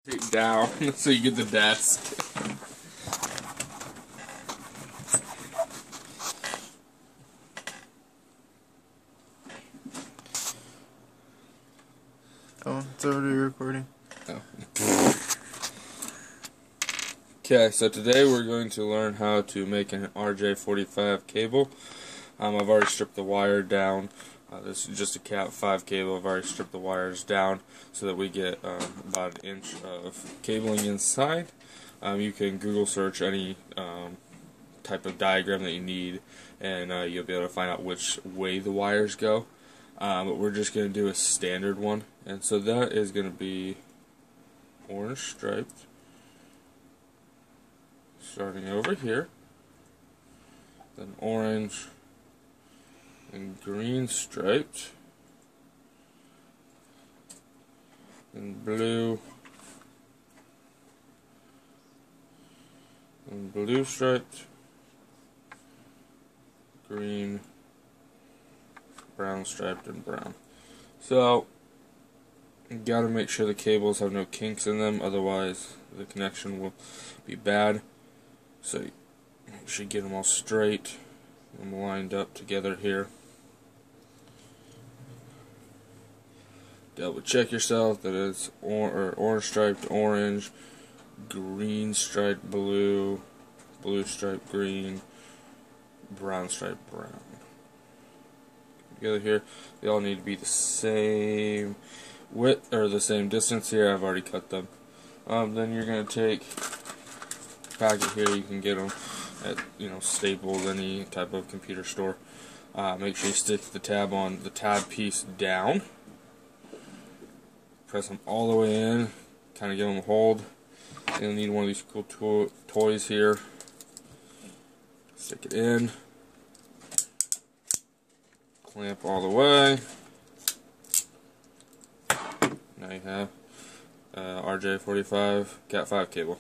Take down so you get the desk. Oh, it's already recording. Oh. Okay, so today we're going to learn how to make an RJ45 cable. I've already stripped the wire down. This is just a Cat5 cable. I've already stripped the wires down so that we get about 1 inch of cabling inside. You can Google search any type of diagram that you need, and you'll be able to find out which way the wires go. But we're just going to do a standard one, and so that is going to be orange striped, starting over here, then orange and green striped, and blue and blue striped, green, brown striped, and brown. So you gotta make sure the cables have no kinks in them, otherwise the connection will be bad. So you should get them all straight and lined up together here. Double check yourself that it's orange striped orange, green striped blue, blue striped green, brown striped brown. Together here, they all need to be the same width or the same distance here. I've already cut them. Then you're going to take a packet here. You can get them at Staples, any type of computer store. Make sure you stick the tab on the tab piece down. Press them all the way in. Kind of give them a hold. You'll need one of these cool toys here. Stick it in. Clamp all the way. Now you have RJ45 Cat5 cable.